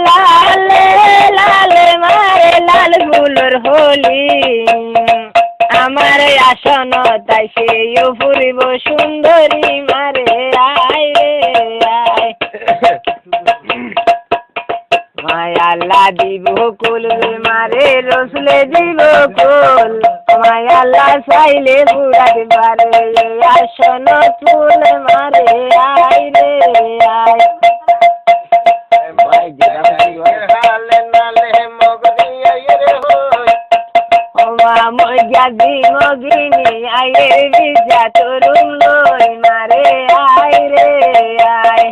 লালে লালে মারে লাল ফুলর হোলি আমার আসন তাই সেও ফুরিব সুন্দরী মারে আয় রে আয় মায়াল্লা দিব কুল রে মারে রসলে দিব কুল মায়াল্লা চাইলে বুড়াতে পারে আসন ফুল মারে আয় রে আয় মজাদি মগিনী আয়ে বিজা তরুণ লই মারে আয় রে আয়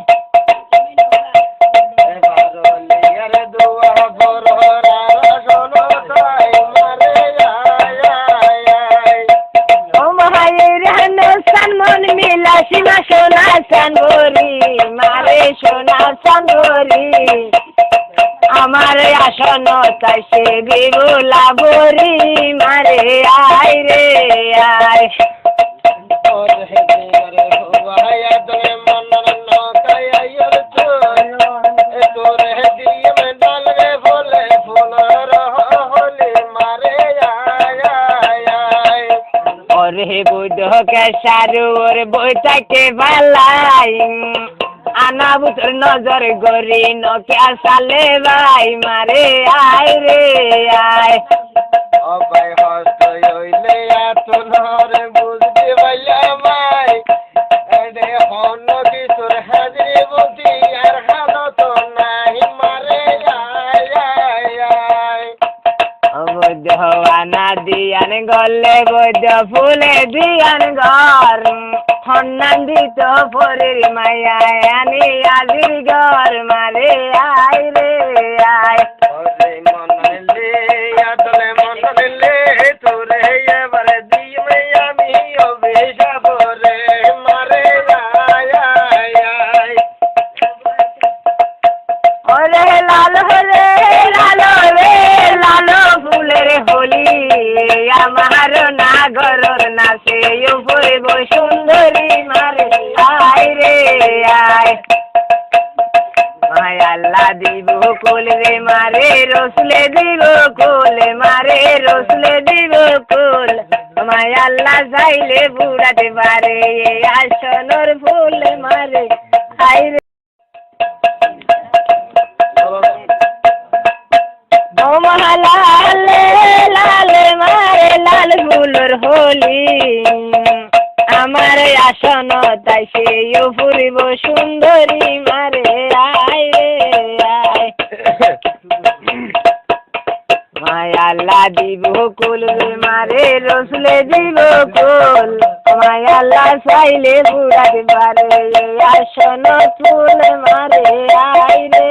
ও মায়ের হানসান মন মিলা সীমা সোনা সানগরি মারে সোনা সানগরি আমার আসন তাই সে বিবুলা বরি মারে আয় রে আয় ওরে বুদ্ধ কে সারু ওরে বইটাকে ভালাই আনা বুতর নজর গরি নকিয়া সালে ভাই মারে আয় রে আয় ও ভাই হস্ত হইলে তোর বুঝতে ভাইয়া ভাই এডে হন কিশোর হাজরি বুদ্ধি আর হানো তো নাই মারে আয় আয় আয় বৈদ্য আনা দিয়ান গলে বৈদ্য ফুলে দিয়ান ঘর হন্নান দিত পরের মায়া আনি আজির ঘর মারে আয় রে আয় ওরে মনলে আদলে মনলে তোরে এবারে দিমে আমি অভিশাপ রে মারে আয় আয় আয় ওরে লাল রে লাল রে লাল ফুলের হোলি আমার নাগরর নাচে ফুরিব সুন্দরী মারে আয় রে আয় মায়াল্লা দিব কুল রে মারে রসলে দিব কুল মারে রসলে দিব কুল মায়াল্লা চাইলে বুড়াতে পারে আসনর ফুল মারে আয় রে লালে লালে মারে লাল ফুলর হোলি আমার আসন তাই সেও ফুরিব সুন্দরী মারে আয় রে আয় মায়াল্লা দিব কুল রে মারে রসলে দিব কুল মায়াল্লা চাইলে বুড়াতে পারে আসন ফুল মারে আয় রে